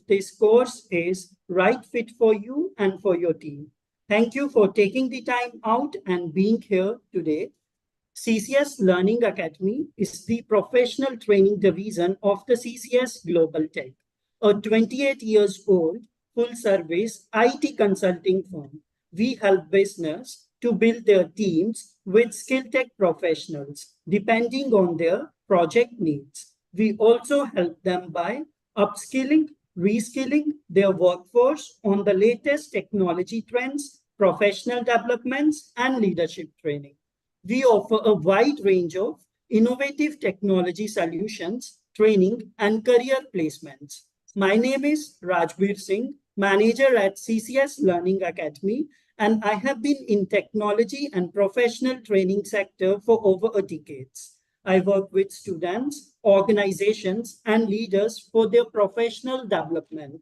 this course is right fit for you and for your team. Thank you for taking the time out and being here today. CCS Learning Academy is the professional training division of the CCS Global Tech, a 28 years old full service IT consulting firm. We help business to build their teams with skill tech professionals depending on their project needs. We also help them by upskilling, reskilling their workforce on the latest technology trends, professional developments, and leadership training. We offer a wide range of innovative technology solutions, training, and career placements. My name is Rajbir Singh, manager at CCS Learning Academy, and I have been in technology and professional training sector for over a decade. I work with students, organizations, and leaders for their professional development.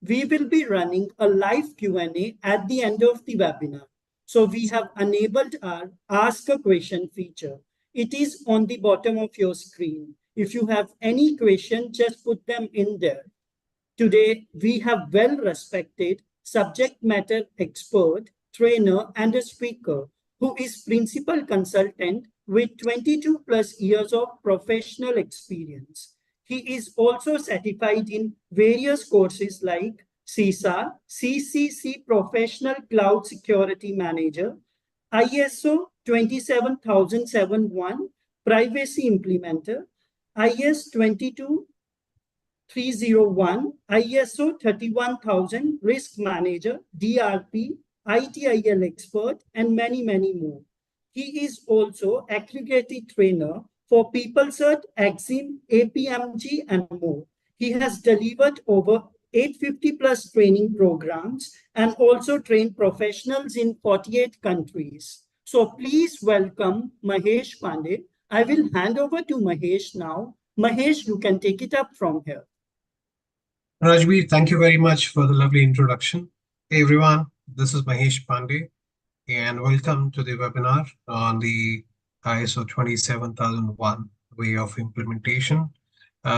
We will be running a live Q&A at the end of the webinar. So we have enabled our Ask a Question feature. It is on the bottom of your screen. If you have any question, just put them in there. Today, we have well-respected subject matter expert, trainer, and a speaker who is principal consultant with 22 plus years of professional experience. He is also certified in various courses like CISA, CCC Professional Cloud Security Manager, ISO 27001 Privacy Implementer, IS 22301, ISO 31000 Risk Manager, DRP, ITIL Expert, and many, many more. He is also accredited trainer for PeopleCert, Exim, APMG, and more. He has delivered over 850 plus training programs and also trained professionals in 48 countries. So please welcome Mahesh Pande. I will hand over to Mahesh now. Mahesh, you can take it up from here. Rajbir, thank you very much for the lovely introduction. Hey everyone, this is Mahesh Pande and welcome to the webinar on the ISO 27001 way of implementation.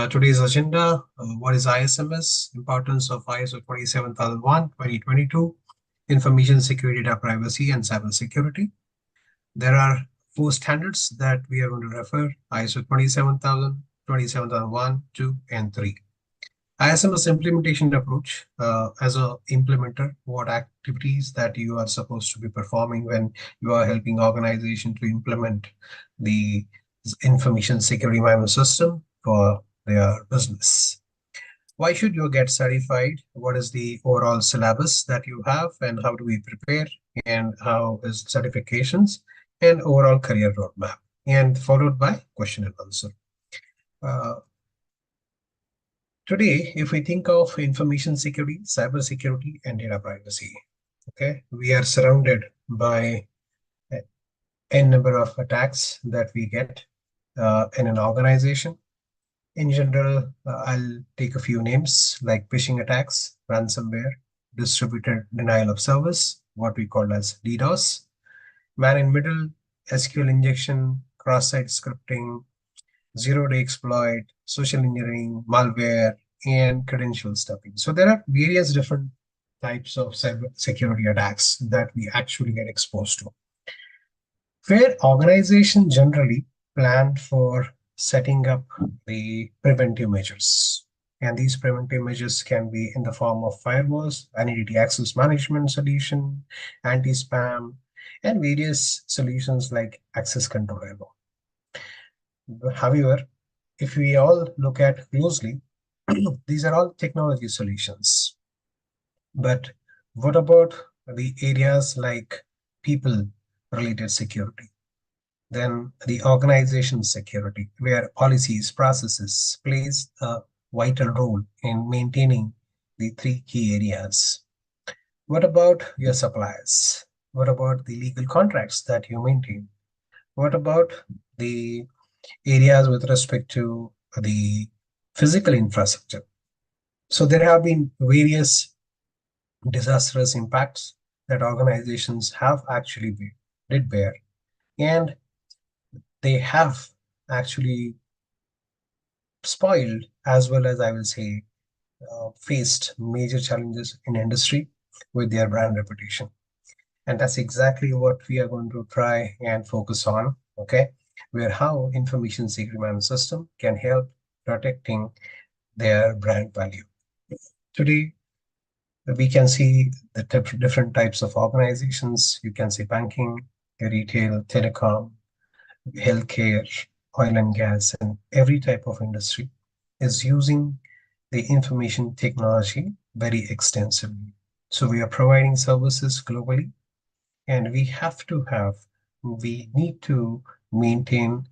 Today's agenda, what is ISMS, importance of ISO 27001, 2022, information security, data privacy, and cyber security. There are 4 standards that we are going to refer, ISO 27000, 27001, 2, and 3. ISMS implementation approach as a implementer, what activities that you are supposed to be performing when you are helping organization to implement the information security management system for their business. Why should you get certified? What is the overall syllabus that you have and how do we prepare and how is certifications and overall career roadmap, and followed by question and answer. Today, if we think of information security, cyber security, and data privacy, okay, we are surrounded by n number of attacks that we get in an organization. In general, I'll take a few names like phishing attacks, ransomware, distributed denial of service, what we call as DDoS, man-in-middle, SQL injection, cross-site scripting, zero-day exploit, social engineering, malware, and credential stuffing. So there are various different types of cyber security attacks that we actually get exposed to, where organizations generally plan for setting up the preventive measures. And these preventive measures can be in the form of firewalls, identity access management solution, anti-spam, and various solutions like access control. However, if we all look at closely, these are all technology solutions. But what about the areas like people-related security? Then the organization security, where policies, processes plays a vital role in maintaining the 3 key areas. What about your suppliers? What about the legal contracts that you maintain? What about the areas with respect to the physical infrastructure? So there have been various disastrous impacts that organizations have actually did bear, and they have actually spoiled, as well as I will say faced major challenges in industry with their brand reputation. And that's exactly what we are going to try and focus on, okay? Where how information security management system can help protecting their brand value. Today, we can see the different types of organizations. You can see banking, retail, telecom, healthcare, oil and gas, and every type of industry is using the information technology very extensively. So we are providing services globally, and we need to maintain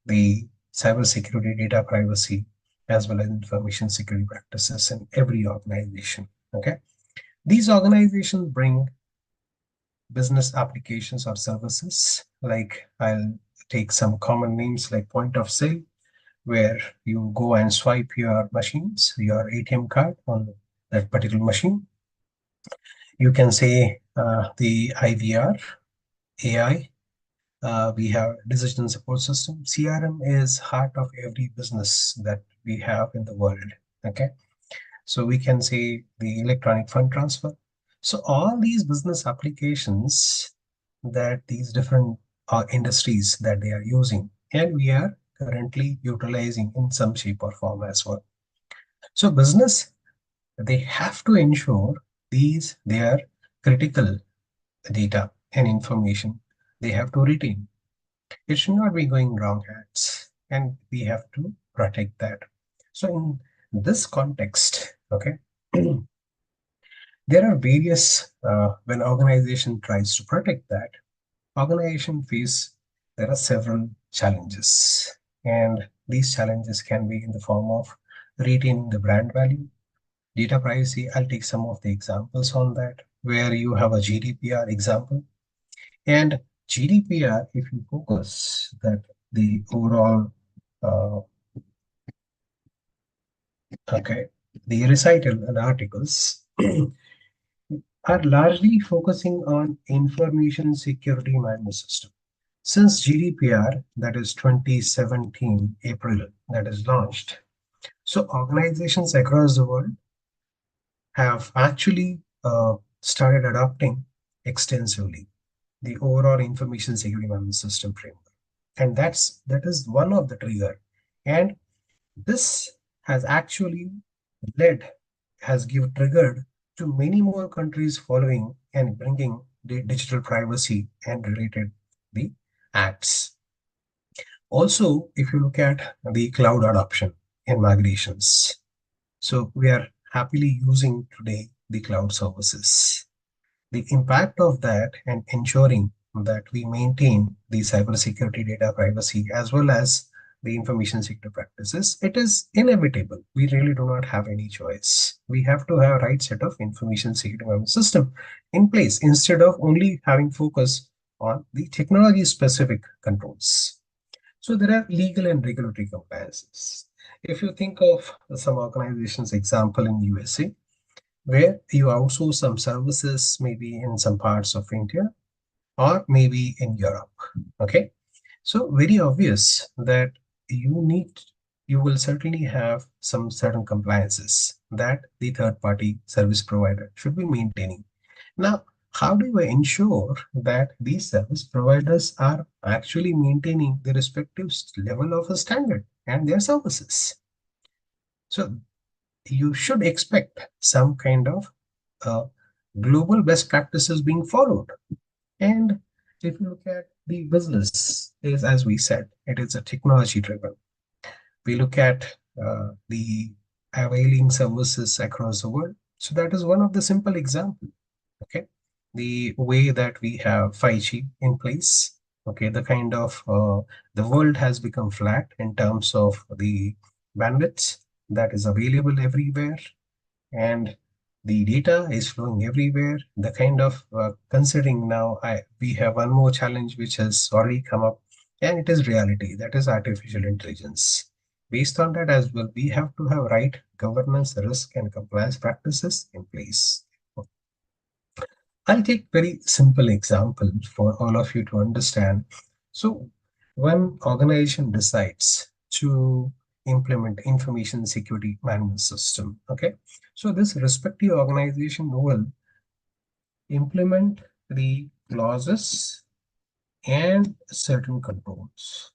the cybersecurity, data privacy, as well as information security practices in every organization. Okay. These organizations bring business applications or services, like I'll take some common names like point of sale, where you go and swipe your machines, your ATM card on that particular machine. You can say the IVR, AI. We have decision support system. CRM is heart of every business that we have in the world. Okay, so we can say the electronic fund transfer. So all these business applications that these different industries that they are using, and we are currently utilizing in some shape or form as well. So business, they have to ensure these their critical data and information they have to retain. It should not be going wrong hands, and we have to protect that. So in this context, okay, there are various when organization tries to protect that, organization face there are several challenges, and these challenges can be in the form of retaining the brand value, data privacy. I'll take some of the examples on that, where you have a GDPR example. And GDPR, if you focus that the overall, uh, okay, the recital and articles are largely focusing on information security management system. Since GDPR, that is 2017 April, that is launched, so organizations across the world have actually started adopting extensively the overall information security management system framework, and that is one of the trigger. And this has actually led has give triggered to many more countries following and bringing the digital privacy and related the acts. Also, if you look at the cloud adoption and migrations, so we are happily using today the cloud services. The impact of that and ensuring that we maintain the cybersecurity, data privacy, as well as the information security practices, it is inevitable. We really do not have any choice. We have to have right set of information security management system in place instead of only having focus on the technology specific controls. So there are legal and regulatory compliances. If you think of some organizations, example in USA, where you outsource some services, maybe in some parts of India or maybe in Europe. Okay. So very obvious that you need, you will certainly have some certain compliances that the third party service provider should be maintaining. Now, how do you ensure that these service providers are actually maintaining the respective level of a standard and their services? So you should expect some kind of uh, global best practices being followed. And if you look at the business, is as we said, it is a technology driven. We look at the availing services across the world. So that is one of the simple example. Okay, the way that we have 5G in place. Okay, the kind of the world has become flat in terms of the bandwidth that is available everywhere, and the data is flowing everywhere. The kind of considering now, we have one more challenge which has already come up, and it is reality, that is artificial intelligence. Based on that as well, we have to have right governance, risk, and compliance practices in place. I'll take very simple example for all of you to understand. So, when organization decides to implement information security management system. Okay, so this respective organization will implement the clauses and certain controls.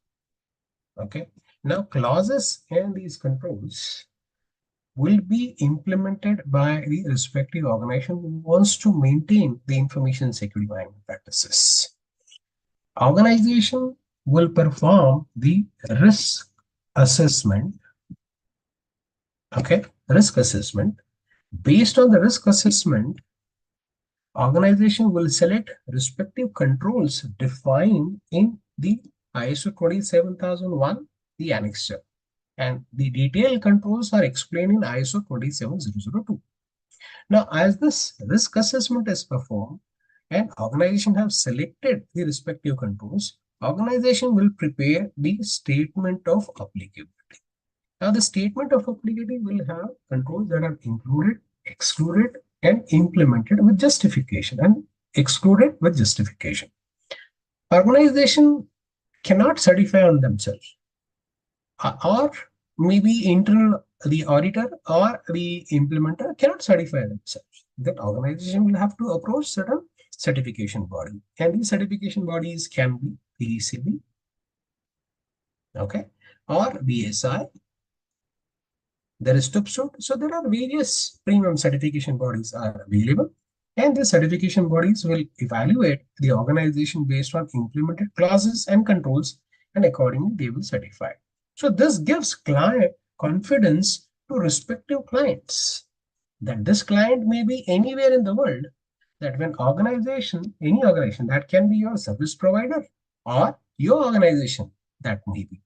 Okay, now clauses and these controls will be implemented by the respective organization who wants to maintain the information security management practices. Organization will perform the risk assessment. Okay, risk assessment. Based on the risk assessment, organization will select respective controls defined in the ISO 27001, the annexure, and the detailed controls are explained in ISO 27002. Now, as this risk assessment is performed and organization have selected the respective controls, organization will prepare the statement of applicability. Now, the statement of applicability will have controls that are included, excluded, and implemented with justification, and excluded with justification. Organization cannot certify on themselves, or maybe internal the auditor or the implementer cannot certify themselves. That organization will have to approach certain certification body, and these certification bodies can be PCB, okay, or BSI. There is TÜV. So there are various premium certification bodies are available, and the certification bodies will evaluate the organization based on implemented clauses and controls, and accordingly they will certify. So this gives client confidence to respective clients that this client may be anywhere in the world, that when organization, any organization, that can be your service provider or your organization, that may be,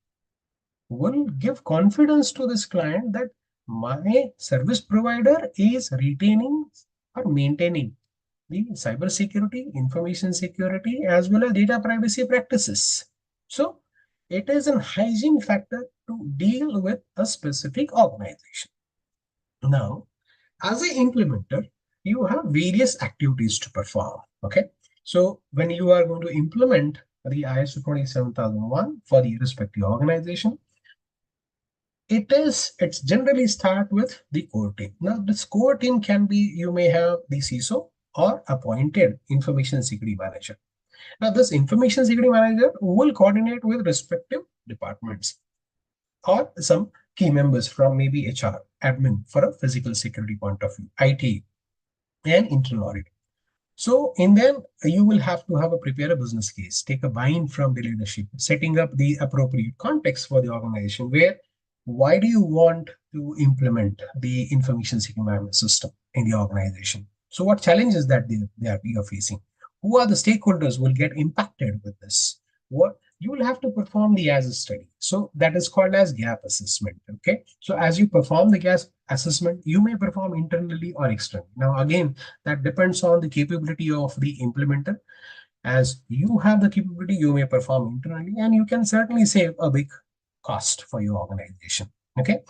will give confidence to this client that my service provider is retaining or maintaining the cyber security, information security, as well as data privacy practices. So it is a hygiene factor to deal with a specific organization. Now, as an implementer, you have various activities to perform. Okay, so when you are going to implement the ISO 27001 for the respective organization, it's generally start with the core team. Now, this core team can be, you may have the CISO or appointed information security manager. Now, this information security manager will coordinate with respective departments or some key members from maybe HR, admin for a physical security point of view, IT, and internal audit. So in them, you will have to have a prepare a business case, take a buy-in from the leadership, setting up the appropriate context for the organization where why do you want to implement the information security management system in the organization? So what challenges that you are facing? Who are the stakeholders will get impacted with this? What you will have to perform the as a study. So that is called as gap assessment. Okay. So as you perform the gap assessment, you may perform internally or externally. Now again, that depends on the capability of the implementer. As you have the capability, you may perform internally, and you can certainly save a big cost for your organization. Okay,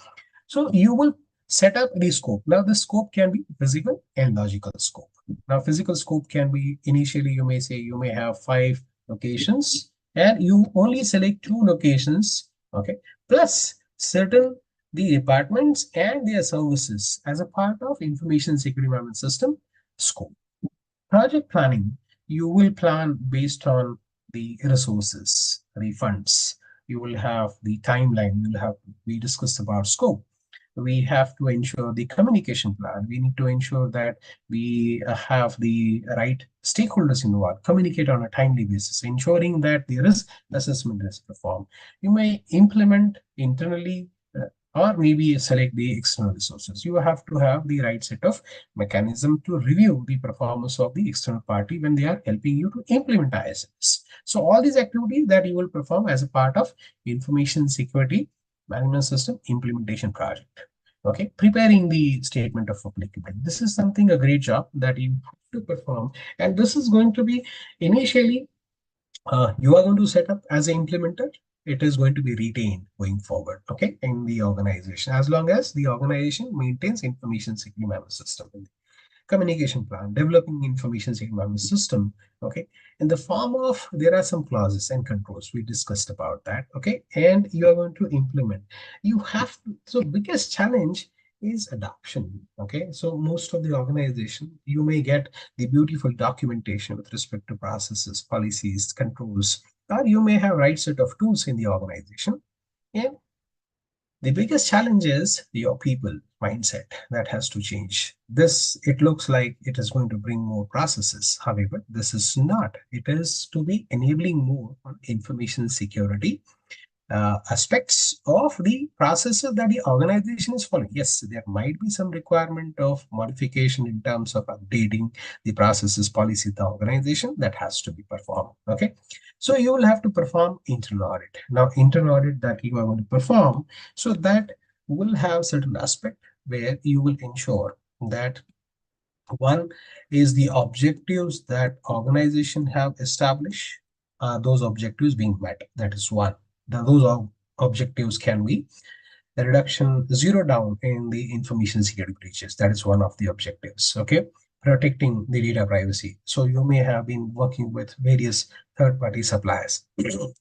so you will set up the scope. Now the scope can be physical and logical scope. Now physical scope can be, initially you may say you may have 5 locations and you only select 2 locations, okay, plus certain the departments and their services as a part of information security management system scope. Project planning, you will plan based on the resources, the funds. You will have the timeline. You will have, we discussed about scope. We have to ensure the communication plan. We need to ensure that we have the right stakeholders involved, communicate on a timely basis, ensuring that the risk assessment is performed. You may implement internally or maybe select the external resources. You have to have the right set of mechanism to review the performance of the external party when they are helping you to implement ISMS. So all these activities that you will perform as a part of information security management system implementation project. Okay, preparing the statement of applicability. This is something a great job that you have to perform, and this is going to be initially you are going to set up as an implementer. It is going to be retained going forward, okay, in the organization, as long as the organization maintains information security management system. communication plan, developing information security system. Okay, in the form of, there are some clauses and controls we discussed about that. Okay, and you are going to implement. You have to, so biggest challenge is adoption. Okay, so most of the organization, you may get the beautiful documentation with respect to processes, policies, controls, or you may have right set of tools in the organization. And the biggest challenge is your people mindset that has to change. This, it looks like it is going to bring more processes. However, this is not. It is to be enabling more on information security aspects of the processes that the organization is following. Yes, there might be some requirement of modification in terms of updating the processes, policy, the organization that has to be performed. Okay, so you will have to perform internal audit. Now, internal audit that you are going to perform, so that will have certain aspect where you will ensure that one is the objectives that organization have established, those objectives being met. That is one. Those objectives can be the reduction, zero down in the information security breaches. That is one of the objectives. Okay, protecting the data privacy. So you may have been working with various third-party suppliers.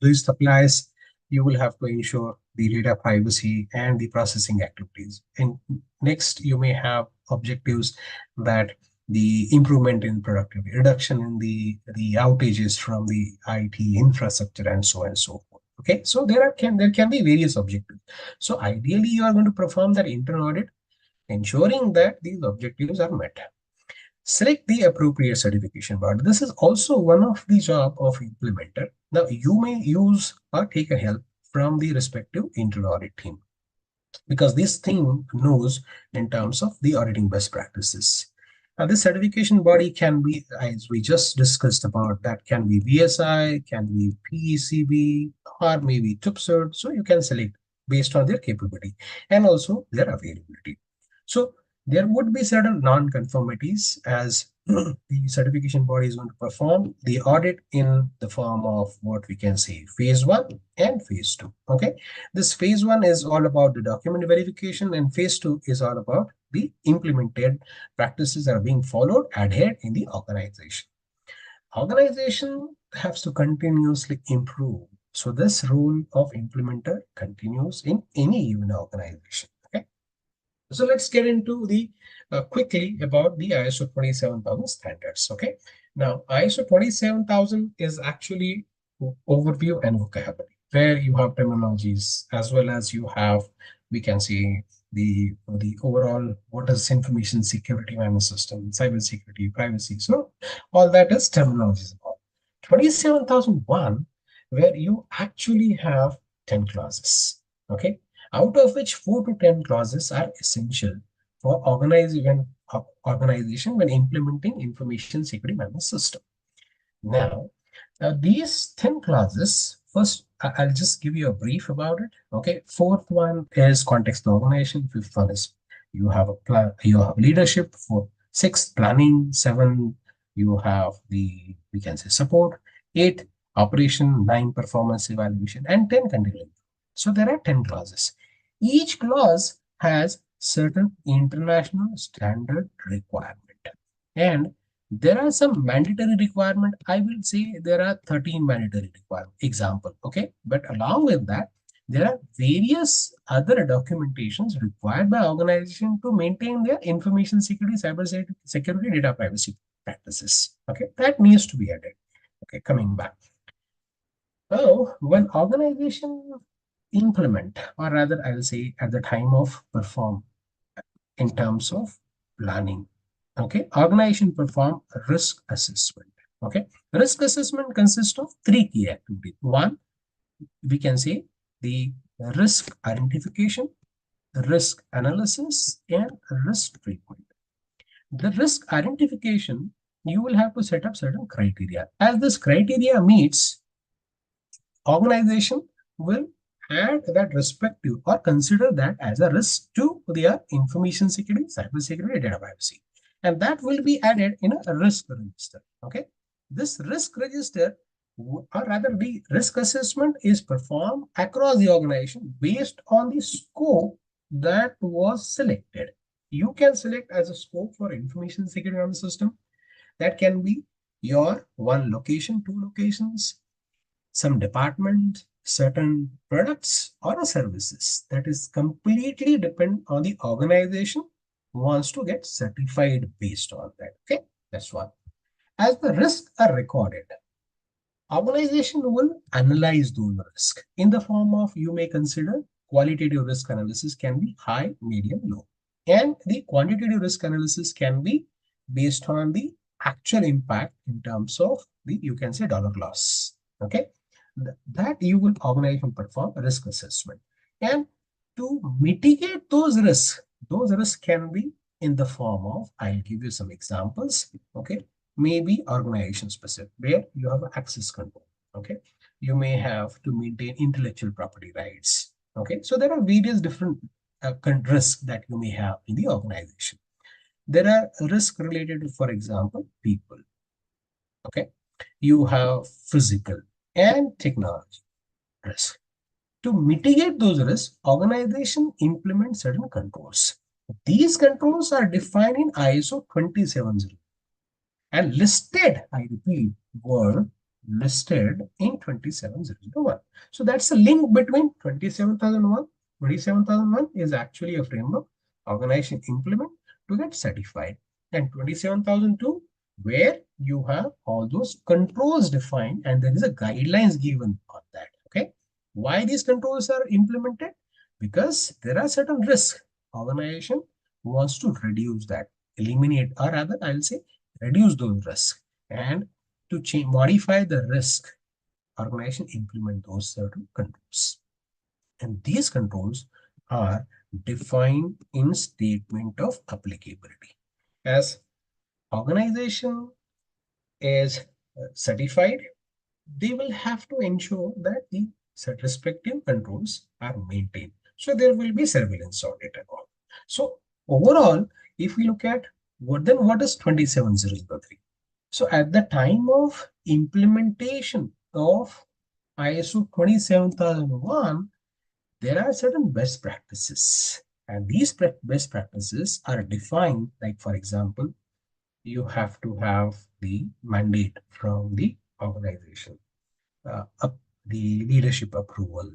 These suppliers, you will have to ensure the data privacy and the processing activities. And next, you may have objectives that the improvement in productivity, reduction in the outages from the IT infrastructure, and so on and so forth. Okay, so there can be various objectives. So ideally, you are going to perform that internal audit, ensuring that these objectives are met. Select the appropriate certification body. This is also one of the job of implementer. Now, you may use or take a help from the respective internal audit team, because this team knows in terms of the auditing best practices. Now, this certification body can be, as we just discussed about, that can be VSI, can be PECB, or maybe TUPCert. So you can select based on their capability and also their availability. So there would be certain non-conformities as the certification body is going to perform the audit in the form of what we can say phase 1 and phase 2. Okay, this phase 1 is all about the document verification, and phase 2 is all about the implemented practices that are being followed, adhered in the organization. Organization has to continuously improve. So this role of implementer continues in any given organization. Okay. So let's get into the quickly about the ISO 27000 standards. Okay. Now, ISO 27000 is actually overview and vocabulary, where you have terminologies as well as you have, we can say, the overall what is information security management system, cyber security, privacy. So all that is terminologies about. 27001, where you actually have 10 clauses. Okay, out of which 4 to 10 clauses are essential for organization when implementing information security management system. Now, these 10 clauses, first, I'll just give you a brief about it. Okay, fourth one is context of organization. Fifth one is you have a plan, you have leadership. For sixth, planning. Seven, you have the, we can say, support. Eight, operation. Nine, performance evaluation, and 10, continuing. So there are 10 clauses. Each clause has certain international standard requirement, and there are some mandatory requirement. I will say there are 13 mandatory requirement example. Okay, but along with that, there are various other documentations required by organization to maintain their information security, cyber security, data privacy practices. Okay, that needs to be added. Okay, coming back. So when organization implement, or rather I will say at the time of perform, in terms of planning. Okay, organization perform risk assessment. Okay, risk assessment consists of three key activities. One, we can say the risk identification, risk analysis, and risk treatment. The risk identification, you will have to set up certain criteria. As this criteria meets, organization will add that respective or consider that as a risk to their information security, cyber security, data privacy. And that will be added in a risk register. Okay. This risk register, or rather the risk assessment, is performed across the organization based on the scope that was selected. You can select as a scope for information security on the system. That can be your one location, two locations, some department, certain products or services. That is completely depend on the organization wants to get certified based on that. Okay, that's one. As the risks are recorded, organization will analyze those risks in the form of you may consider qualitative risk analysis can be high, medium, low. And the quantitative risk analysis can be based on the actual impact in terms of the, you can say, dollar loss. Okay. That you will organization perform a risk assessment. And to mitigate those risks can be in the form of, I'll give you some examples. Okay, maybe organization specific, where you have access control. Okay, you may have to maintain intellectual property rights. Okay, so there are various different risks that you may have in the organization. There are risks related to, for example, people. Okay, you have physical and technology risk. To mitigate those risks, organization implement certain controls. These controls are defined in ISO 270 and listed, I repeat, were listed in 27001. So that's a link between 27001. 27001 is actually a framework organization implement to get certified. And 27002, where you have all those controls defined and there is a guidelines given on that. Okay. Why these controls are implemented? Because there are certain risks. Organization wants to reduce that, eliminate, or rather, I'll say reduce those risks. And to change, modify the risk, organization implement those certain controls. And these controls are defined in statement of applicability. As organization is certified, they will have to ensure that the respective controls are maintained. So there will be surveillance audit and all. So overall, if we look at what is 27003? So at the time of implementation of ISO 27001, there are certain best practices. And these best practices are defined, like for example, you have to have the mandate from the organization, the leadership approval,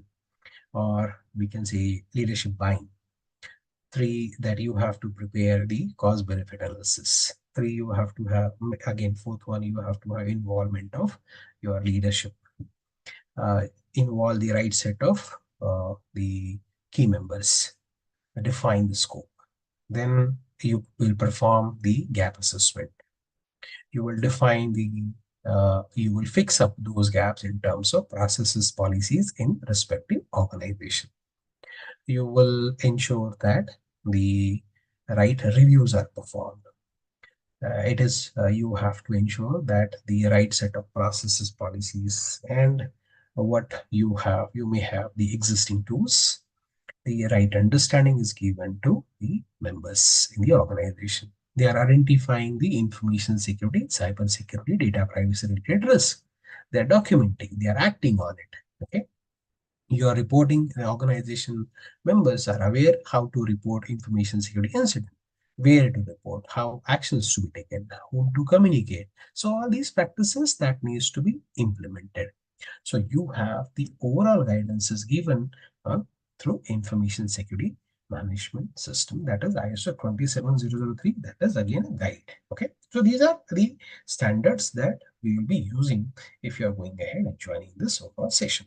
or we can say leadership buying. Three, that you have to prepare the cost benefit analysis. Three, you have to have, again, fourth one, you have to have involvement of your leadership, uh, involve the right set of the key members, define the scope. Then you will perform the gap assessment. You will define you will fix up those gaps in terms of processes, policies in respective organization. You will ensure that the right reviews are performed. It is you have to ensure that the right set of processes, policies, and what you may have the existing tools, the right understanding is given to the members in the organization. They are identifying the information security, cyber security, data privacy related risk. They are documenting, they are acting on it. Okay. You are reporting, the organization members are aware how to report information security incident, where to report, how actions to be taken, whom to communicate. So all these practices that needs to be implemented. So you have the overall guidance is given through information security management system, that is ISO 27003. That is again a guide. Okay. So these are the standards that we will be using if you are going ahead and joining this overall session.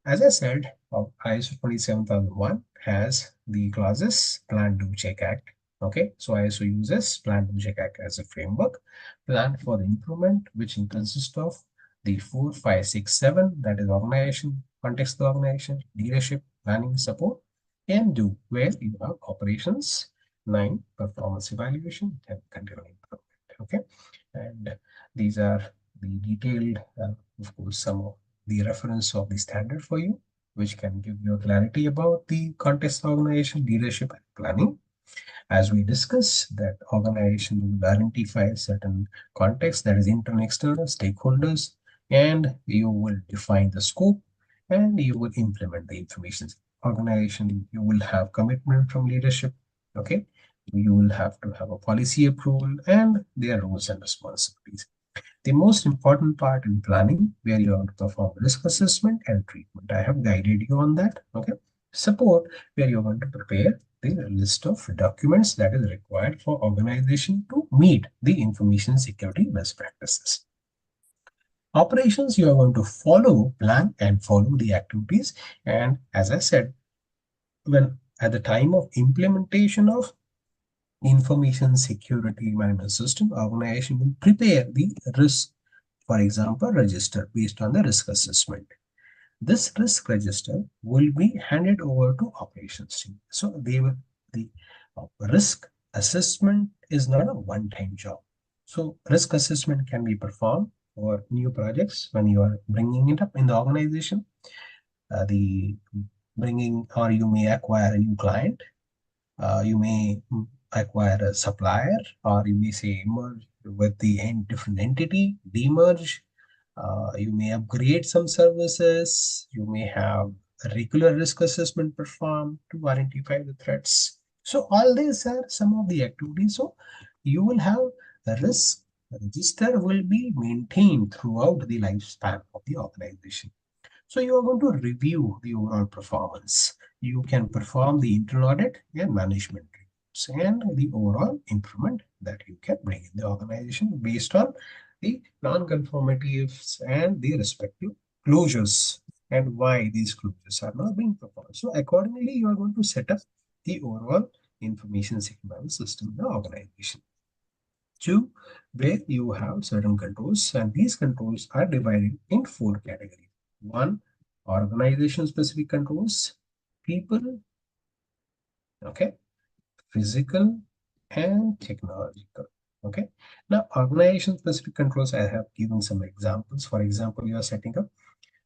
As I said, ISO 27001 has the clauses Plan, Do, Check, Act. Okay, so ISO uses Plan, Do, Check, Act as a framework. Plan for the improvement, which consists of the 4, 5, 6, 7, that is organization, context of the organization, leadership, planning, support, and Do, where you have operations, 9, performance evaluation, 10, continuing improvement. Okay, and these are the detailed, of course, some of the reference of the standard for you, which can give you a clarity about the context organization, leadership, and planning. As we discussed, that organization will identify certain context, that is internal, external stakeholders, and you will define the scope and you will implement the information. Organization, you will have commitment from leadership. Okay. You will have to have a policy approval and their roles and responsibilities. The most important part in planning, where you have to perform risk assessment and treatment. I have guided you on that. Okay. Support, where you want to prepare the list of documents that is required for organization to meet the information security best practices. Operations, you are going to follow, plan, and follow the activities. And as I said, when at the time of implementation of information security management system, organization will prepare the risk, for example, register based on the risk assessment. This risk register will be handed over to operations team. So they will the risk assessment is not a one-time job. So risk assessment can be performed for new projects when you are bringing it up in the organization. The bringing or you may acquire a new client, you may acquire a supplier, or you may say merge with the different entity, demerge. You may upgrade some services. You may have a regular risk assessment performed to identify the threats. So all these are some of the activities. So you will have a risk register will be maintained throughout the lifespan of the organization. So you are going to review the overall performance. You can perform the internal audit and management reports and the overall improvement that you can bring in the organization based on the non-conformities and the respective closures and why these closures are not being performed. So accordingly, you are going to set up the overall information security system in the organization. Two, where you have certain controls, and these controls are divided in four categories. One, organization specific controls, people, okay, physical, and technological. Okay. Now, organization specific controls, I have given some examples. For example, you are setting up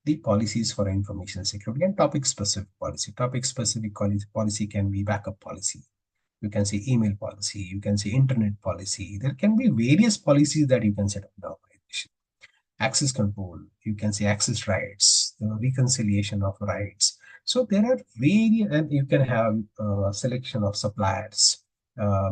the policies for information security and topic specific policy. Topic specific policy can be backup policy. You can say email policy, you can say internet policy. There can be various policies that you can set up in the organization. Access control, you can say access rights, the reconciliation of rights. So there are various, and you can have a selection of suppliers,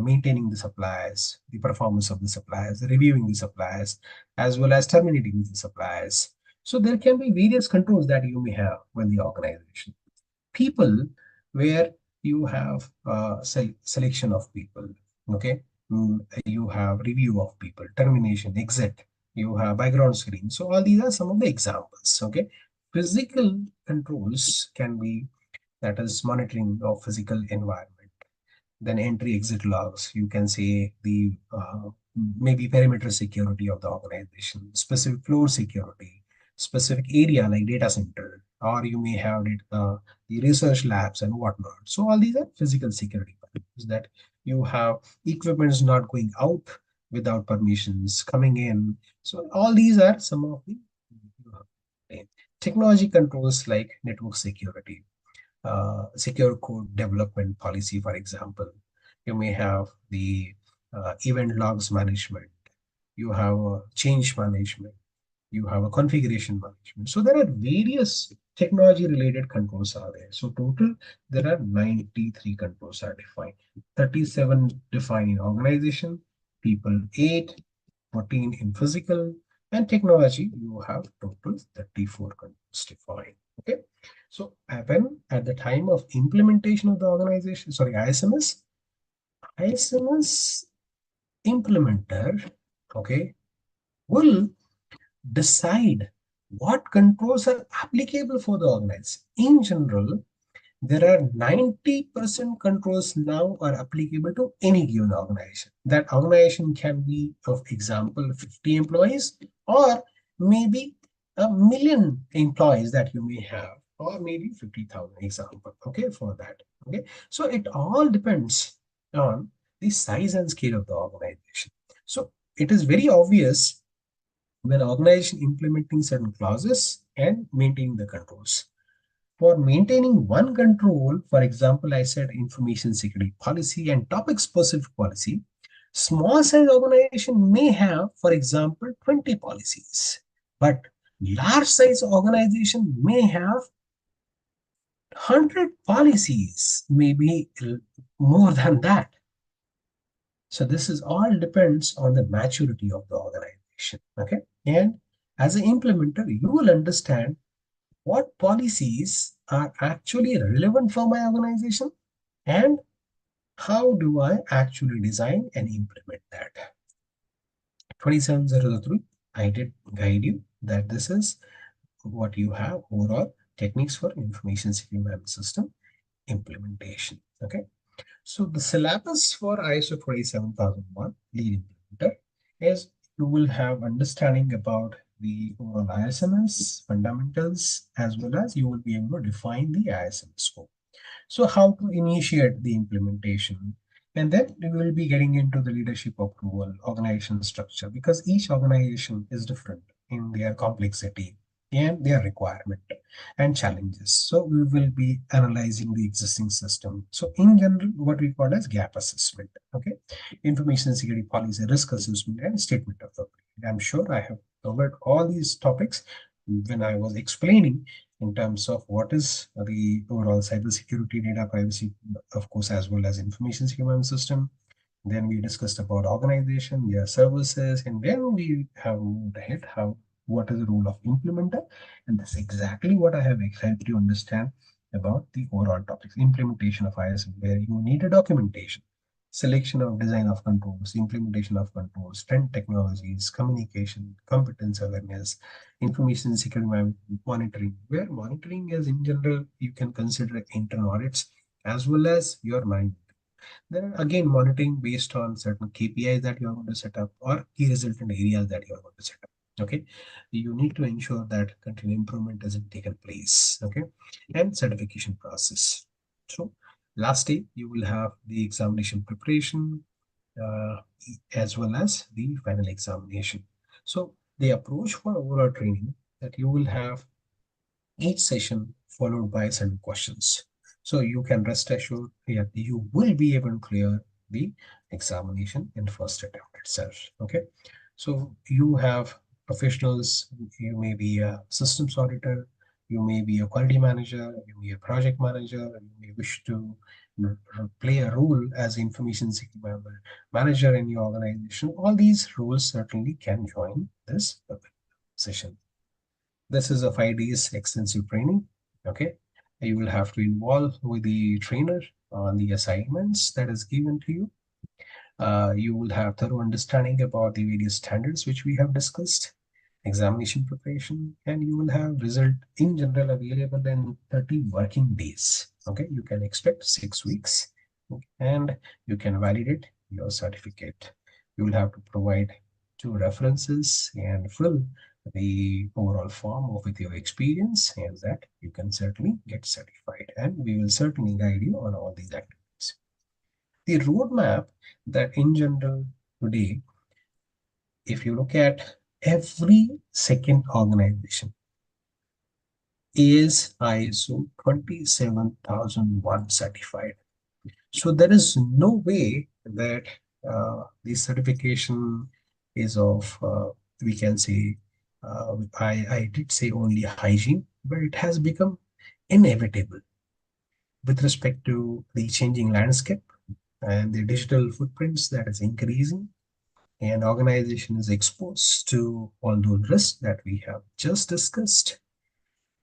maintaining the suppliers, the performance of the suppliers, reviewing the suppliers, as well as terminating the suppliers. So there can be various controls that you may have when the organization. People, where you have selection of people. Okay. You have review of people, termination, exit, you have background screen. So all these are some of the examples. Okay. Physical controls can be, that is monitoring of physical environment, then entry exit logs. You can say the maybe perimeter security of the organization, specific floor security, specific area like data center, or you may have it, the research labs and whatnot. So all these are physical security factors, that you have equipments not going out without permissions coming in. So all these are some of the technology controls like network security, secure code development policy, for example. You may have the event logs management. You have a change management. You have a configuration management. So there are various technology related controls are there. So total, there are 93 controls are defined. 37 defined in organization, people 8, 14 in physical, and technology, you have total 34 controls defined. Okay. So when at the time of implementation of the organization, sorry, ISMS implementer, okay, will decide what controls are applicable for the organization. In general, there are 90% controls now are applicable to any given organization. That organization can be, of example, 50 employees, or maybe a million employees that you may have, or maybe 50,000 example, okay, for that. Okay. So it all depends on the size and scale of the organization. So it is very obvious when organization implementing certain clauses and maintaining the controls. For maintaining one control, for example, I said information security policy and topic specific policy, small size organization may have, for example, 20 policies, but large size organization may have 100 policies, maybe more than that. So this is all depends on the maturity of the organization. Okay. And as an implementer, you will understand what policies are actually relevant for my organization and how do I actually design and implement that. 27003, I did guide you that this is what you have overall techniques for information security management system implementation. Okay. So the syllabus for ISO 27001 lead implementer is you will have understanding about the overall ISMS fundamentals as well as you will be able to define the ISMS scope. So how to initiate the implementation, and then we will be getting into the leadership approval, organization structure, because each organization is different in their complexity and their requirement and challenges. So we will be analyzing the existing system. So in general, what we call as gap assessment, okay, information security policy, risk assessment, and statement of authority. I'm sure I have covered all these topics when I was explaining in terms of what is the overall cybersecurity, data privacy, of course, as well as information security system. Then we discussed about organization, their services, and then we have moved ahead how what is the role of implementer, and that's exactly what I have helped you understand about the overall topics. Implementation of ISM, where you need a documentation, selection of design of controls, implementation of controls, trend technologies, communication, competence awareness, information security monitoring, where monitoring is in general you can consider internal audits as well as your mind. Then again, monitoring based on certain KPIs that you are going to set up or key resultant areas that you are going to set up. Okay, you need to ensure that continuous improvement isn't taken place. Okay, and certification process. So, lastly, you will have the examination preparation uh, as well as the final examination. So, the approach for overall training that you will have each session followed by certain questions. So you can rest assured that you will be able to clear the examination in first attempt itself. Okay. So you have professionals, you may be a systems auditor, you may be a quality manager, you may be a project manager, you may wish to play a role as information security manager in your organization. All these roles certainly can join this session. This is a 5 days extensive training. Okay. You will have to involve with the trainer on the assignments that is given to you. You will have thorough understanding about the various standards which we have discussed, examination preparation, and you will have result in general available in 30 working days. Okay, you can expect 6 weeks, and you can validate your certificate. You will have to provide 2 references and fill the overall form of with your experience, and that you can certainly get certified. And we will certainly guide you on all these activities. The roadmap that in general today, if you look at every second organization is ISO 27001 certified. So there is no way that the certification is of, we can say, I did say only hygiene, but it has become inevitable with respect to the changing landscape and the digital footprints that is increasing, and organization is exposed to all those risks that we have just discussed.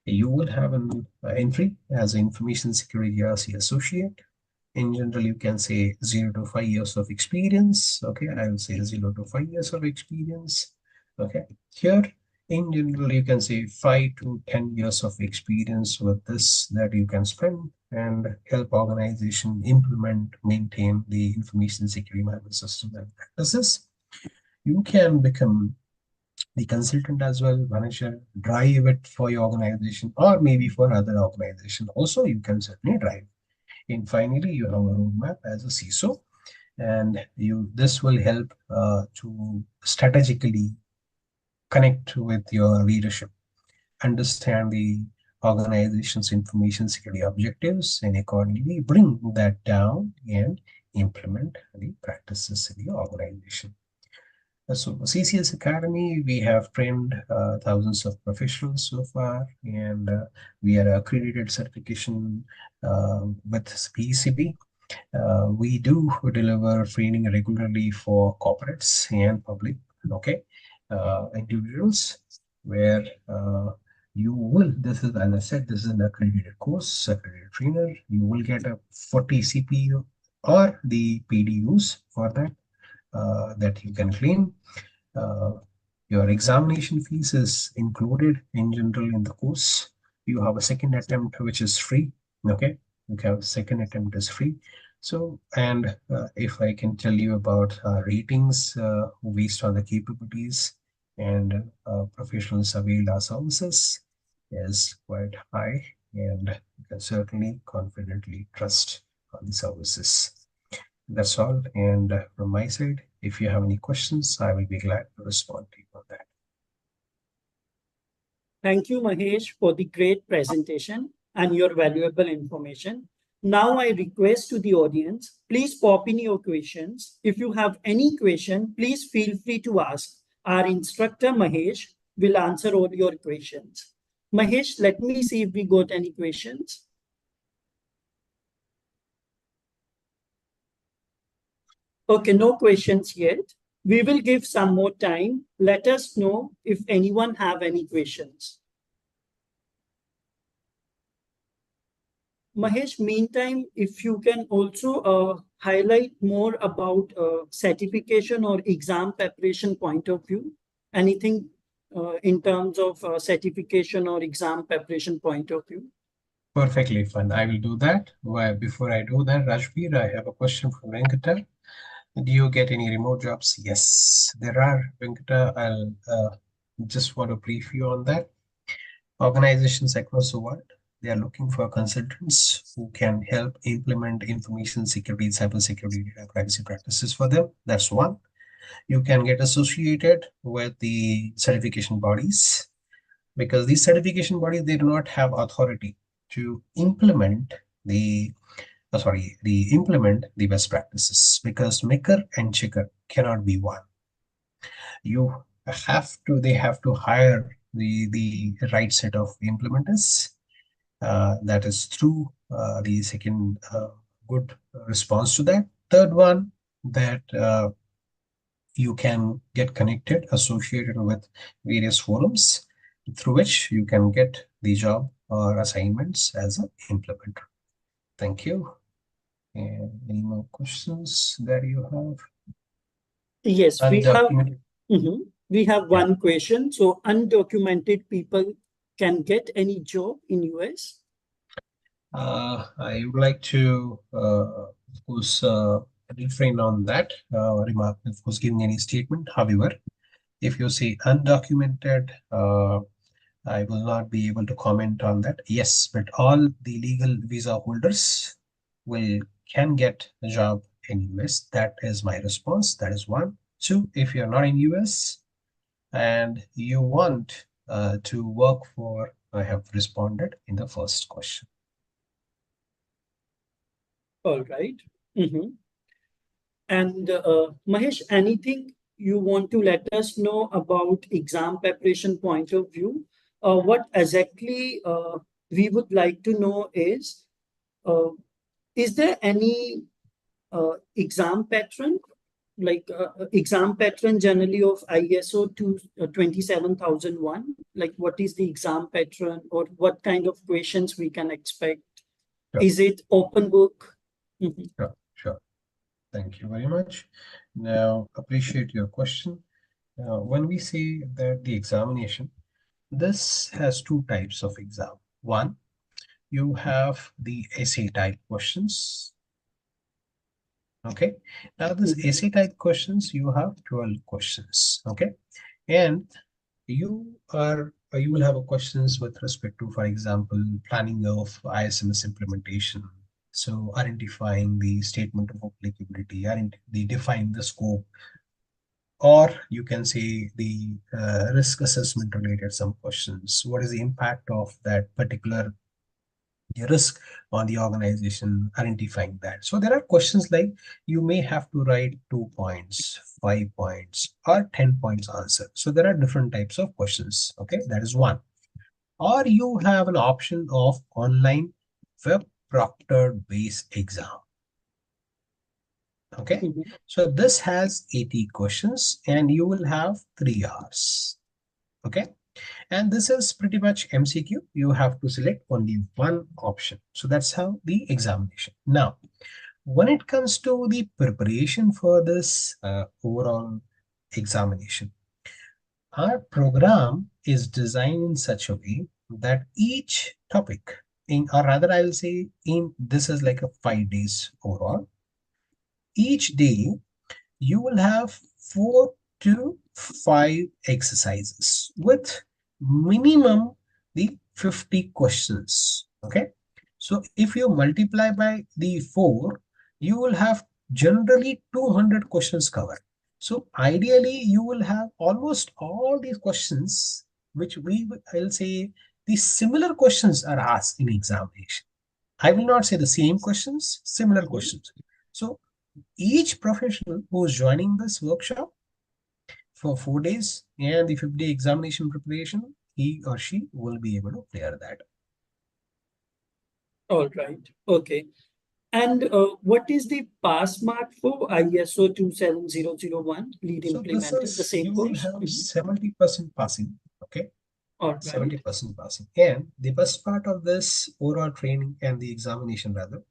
You will have an entry as an information security GRC associate. In general, you can say 0 to 5 years of experience. Okay, I will say 0 to 5 years of experience. Okay, here in general, you can say 5 to 10 years of experience with this that you can spend and help organization implement, maintain the information security management system and practices. You can become the consultant as well, manager, drive it for your organization or maybe for other organization. Also, you can certainly drive. And finally, you have a roadmap as a CISO, and you this will help to strategically connect with your leadership, understand the organization's information security objectives, and accordingly bring that down and implement the practices in the organization. So CCS Academy, we have trained thousands of professionals so far, and we are accredited certification with PCB. We do deliver training regularly for corporates and public, okay, individuals, where you will, this is, as I said, this is an accredited course, accredited trainer. You will get a 40 CPU or the PDUs for that, that you can claim. Uh, your examination fees is included in general in the course. You have a second attempt which is free. Okay, you have a second attempt is free. So, and if I can tell you about ratings based on the capabilities and professionals availed our services is quite high, and you can certainly confidently trust on the services. That's all. And from my side, if you have any questions, I will be glad to respond to you on that. Thank you, Mahesh, for the great presentation and your valuable information. Now I request to the audience, please pop in your questions. If you have any question, please feel free to ask. Our instructor, Mahesh, will answer all your questions. Mahesh, let me see if we got any questions. Okay, no questions yet. We will give some more time. Let us know if anyone have any questions. Mahesh, meantime, if you can also highlight more about certification or exam preparation point of view, anything in terms of certification or exam preparation point of view. Perfectly fine. I will do that. Well, before I do that, Rajveer, I have a question from Venkata. Do you get any remote jobs? Yes, there are, Venkata. I'll just want to brief you on that. Organizations across the world, they are looking for consultants who can help implement information security, cybersecurity, data privacy practices for them. That's one. You can get associated with the certification bodies, because these certification bodies, they do not have authority to implement the implement the best practices, because maker and checker cannot be one. You have to They have to hire the right set of implementers. That is through the second good response to that. Third one, that you can get connected, associated with various forums through which you can get the job or assignments as an implementer. Thank you. And any more questions that you have? Yes, Undocumented. we have Yeah. one question. So undocumented people can get any job in US? I would like to, of course, refrain on that remark, of course, giving any statement. However, if you say undocumented, I will not be able to comment on that. Yes, but all the legal visa holders will can get a job in US. That is my response. That is one. Two, if you're not in US and you want to work for, I have responded in the first question. All right. And Mahesh, anything you want to let us know about exam preparation point of view? What exactly we would like to know uh, is there any exam pattern, like exam pattern generally of ISO 27001? Like what is the exam pattern, or what kind of questions we can expect? Sure, Is it open book? sure, sure. Thank you very much. Now, appreciate your question. When we say that the examination, this has two types of exam. One, you have the essay type questions. Okay. Now, this essay type questions, you have 12 questions. Okay. And you will have a questions with respect to, for example, planning of ISMS implementation. So identifying the statement of applicability, the define the scope, or you can say the risk assessment related some questions. What is the impact of that particular risk on the organization, identifying that. So there are questions like you may have to write 2 points, 5 points, or 10 points answer. So there are different types of questions. Okay, that is one. Or you have an option of online web proctored based exam. Okay, so this has 80 questions and you will have 3 hours. Okay, and this is pretty much MCQ. You have to select only one option. So that's how the examination. Now, when it comes to the preparation for this overall examination, our program is designed in such a way that each topic, or rather I will say this is like a 5 days overall. Each day you will have 4 to 5 exercises with minimum the 50 questions. Okay, so if you multiply by the 4, you will have generally 200 questions covered. So ideally you will have almost all these questions which I'll say the similar questions are asked in examination. I will not say the same questions, similar questions. So each professional who is joining this workshop for 4 days and the 50-day examination preparation, he or she will be able to clear that. All right. Okay. And what is the pass mark for ISO 27001 lead So this implementer, the is, same you will course? have 70% passing. Okay, All right. 70% passing. And the best part of this overall training and the examination rather,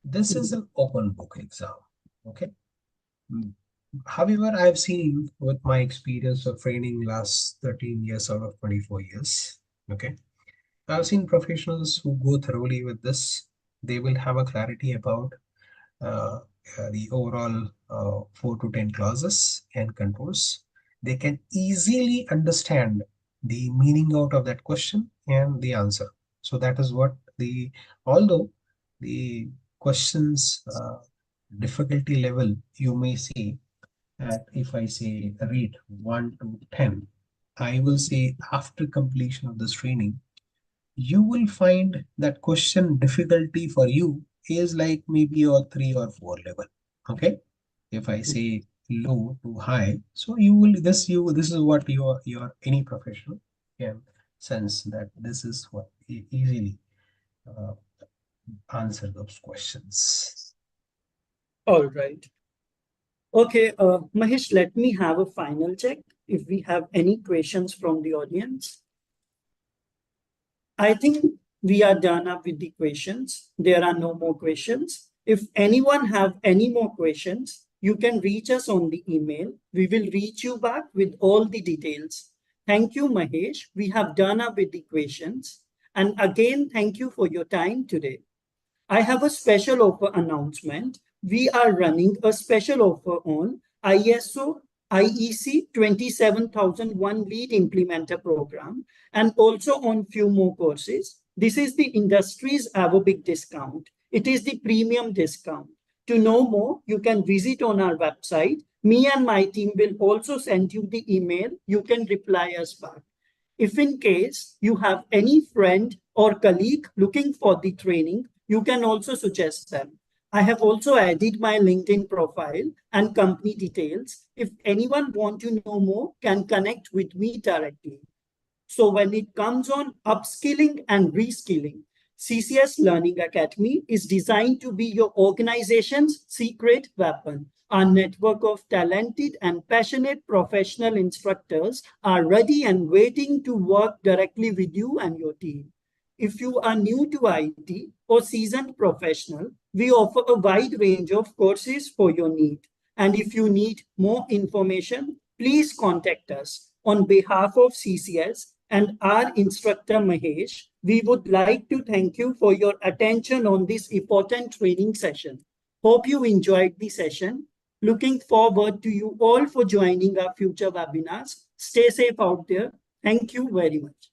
this is an open book exam. Okay. Mm. However, I've seen with my experience of training last 13 years out of 24 years. Okay, I've seen professionals who go thoroughly with this. They will have a clarity about uh, the overall 4 to 10 clauses and controls. They can easily understand the meaning out of that question and the answer. So that is what although the questions difficulty level, you may see at, if I say rate 1 to 10, I will say after completion of this training, you will find that question difficulty for you is like maybe a 3 or 4 level. Okay, if I say low to high, so this is what your any professional can sense that this is what easily uh, answer those questions. All right. Okay, Mahesh, let me have a final check if we have any questions from the audience. I think we are done up with the questions. There are no more questions. If anyone have any more questions, you can reach us on the email. We will reach you back with all the details. Thank you, Mahesh. We have done up with the questions. And again, thank you for your time today. I have a special offer announcement. We are running a special offer on ISO IEC 27001 lead implementer program and also on few more courses. This is the industry's ever big discount. It is the premium discount. To know more, you can visit on our website. Me and my team will also send you the email. You can reply us back. If in case you have any friend or colleague looking for the training, you can also suggest them. I have also added my LinkedIn profile and company details. If anyone want to know more, can connect with me directly. So when it comes on upskilling and reskilling, CCS Learning Academy is designed to be your organization's secret weapon. Our network of talented and passionate professional instructors are ready and waiting to work directly with you and your team. If you are new to IT or seasoned professional, we offer a wide range of courses for your need. And if you need more information, please contact us. On behalf of CCS and our instructor Mahesh, we would like to thank you for your attention on this important training session. Hope you enjoyed the session. Looking forward to you all for joining our future webinars. Stay safe out there. Thank you very much.